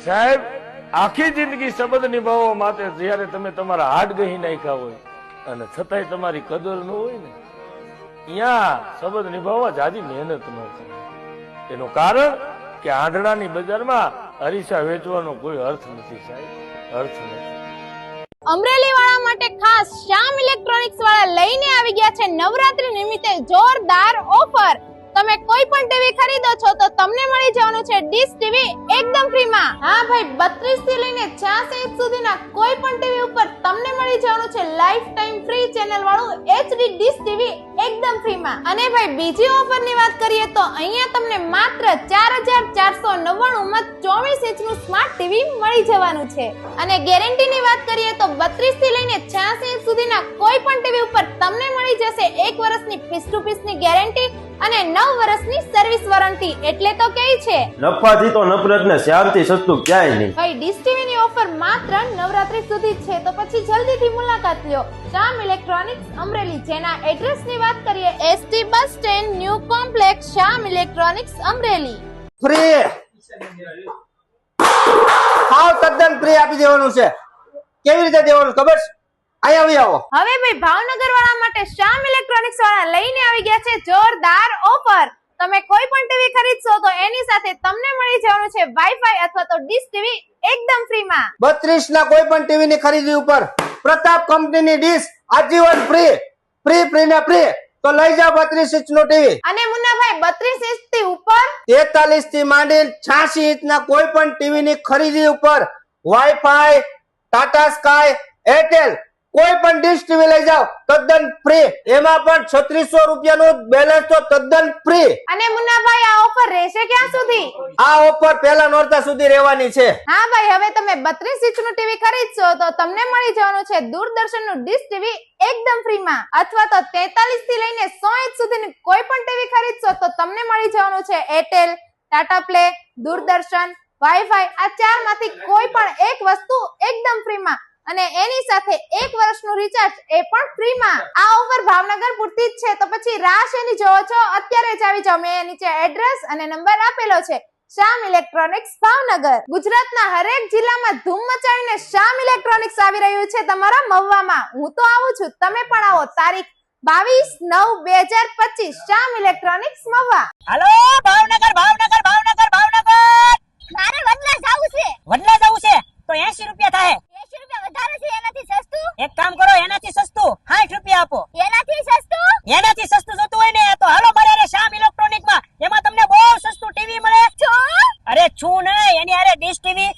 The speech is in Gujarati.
સાહેબ આખી જિંદગી સંબંધ નિભાવવા માટે જ્યારે તમે તમારા હાથ ગહી નાખ્યા હોય અને છતાંય તમારી કદર ન હોય ને, અહીંયા સંબંધ નિભાવવા જાજી મહેનત ન થાય. એનું કારણ કે આંધળાની બજારમાં અરીસા વેચવાનો કોઈ અર્થ નથી સાહેબ, અર્થ નથી. અમરેલી વાળા માટે ખાસ શ્યામ ઇલેક્ટ્રોનિક્સ વાળા લઈને આવી ગયા છે નવરાત્રી નિમિત્તે જોરદાર ઓફર. તમે કોઈ પણ ટીવી ખરીદો છો તો તમને મળી જવાનું છે ડીશ ટીવી એકદમ ફ્રી માં. હા ભાઈ, 32 થી લઈને 86 ઇંચ સુધીના કોઈ પણ ટીવી ઉપર તમને મળી જવાનું છે લાઈફ ટાઈમ ફ્રી ચેનલ વાળું HD ડીશ ટીવી એકદમ ફ્રી માં. અને ભાઈ બીજી ઓફર ની વાત કરીએ તો અહીંયા તમને માત્ર 4499 માં 24 ઇંચ નું સ્માર્ટ ટીવી મળી જવાનું છે. અને ગેરંટી ની વાત કરીએ તો 32 થી લઈને 86 ઇંચ સુધીના કોઈ પણ ટીવી ઉપર તમને મળી જશે 1 વર્ષની પીસ ટુ પીસ ની ગેરંટી અને 9 વર્ષની સર્વિસ વોરંટી. એટલે તો કહે છે નફાથી તો નફરત ને શાંતિ સસ્તું ક્યાંય નહીં. ભાઈ ડીશ ટીવી ની ઓફર માત્ર નવરાત્રી સુધી જ છે, તો પછી જલ્દીથી મુલાકાત લ્યો શ્યામ ઇલેક્ટ્રોનિક્સ અમરેલી, જેના એડ્રેસ ની વાત કરીએ ST bus stand new complex Shyam electronics Amreli. Free હાવ તદ્દન ફ્રી આપી દેવાનું છે. કેવી રીતે દેવાનું ખબર છે? અહીંયા આવો. હવે ભાઈ ભાવનગર વાળા માટે શ્યામ ઇલેક્ટ્રોનિક્સ વાળા લઈને આવી ગયા છે જોરદાર ઓફર. તમે કોઈ પણ ટીવી ખરીદશો તો એની સાથે તમને મળી જવાનું છે વાઈફાઈ અથવા તો ડીશ ટીવી એકદમ ફ્રી માં. 32 ના કોઈ પણ ટીવી ની ખરીદી ઉપર પ્રતાપ કંપનીની ડીશ આજીવન ફ્રી. ફ્રી ને ફ્રી તો લઈ જાઓ 32 ઇંચ નું ટીવી. અને મુન્નાભાઈ 32 ઇંચ થી ઉપર 43 થી માંડી 86 ઇંચ ના કોઈ પણ ટીવી ની ખરીદી ઉપર વાઈફાઈ, ટાટા સ્કાય, એરટેલ કોઈ પણ ડીશ ટીવી લઈ જાઓ તદ્દન ફ્રી. એમાં પણ 3600 રૂપિયાનું બેલેન્સ તો તદ્દન ફ્રી. અને મુન્નાભાઈ આ ઓફર રહેશે ક્યાં સુધી? આ ઓફર પહેલા નોરતા સુધી રહેવાની છે. હા ભાઈ, હવે તમે 32 ઇંચ નું ટીવી ખરીદશો તો તમને મળી જવાનું છે દૂરદર્શન નું ડીશ ટીવી એકદમ ફ્રી માં, અથવા તો 43 થી લઈને 100 ઇંચ સુધીની કોઈ પણ ટીવી ખરીદશો તો તમને મળી જવાનું છે Airtel, Tata play, Doordarshan, wifi. આ ચાર માંથી કોઈ પણ એક વસ્તુ એકદમ ફ્રી માં અને એની સાથે 1 વર્ષનું રિચાર્જ એ પણ ફ્રી માં. આ ઓફર ભાવનગર પૂરતી જ છે, તો પછી રાહ શેની જોવો છો? અત્યારે જ આવી જાઓ. મેં નીચે એડ્રેસ અને નંબર આપેલો છે. શ્યામ ઇલેક્ટ્રોનિક્સ ભાવનગર. ગુજરાતના હરેક જિલ્લામાં ધૂમ મચાવીને શ્યામ ઇલેક્ટ્રોનિક્સ આવી રહ્યું છે તમારા મહુવામાં. હું તો આવું છું, તમે પણ આવો. તારીખ 22/9/2025 શ્યામ ઇલેક્ટ્રોનિક્સ મહુવા. હાલો ભાવનગર ભાવનગર ભાવનગર ભાવનગર મારે વડલા જાવું છે. વડલા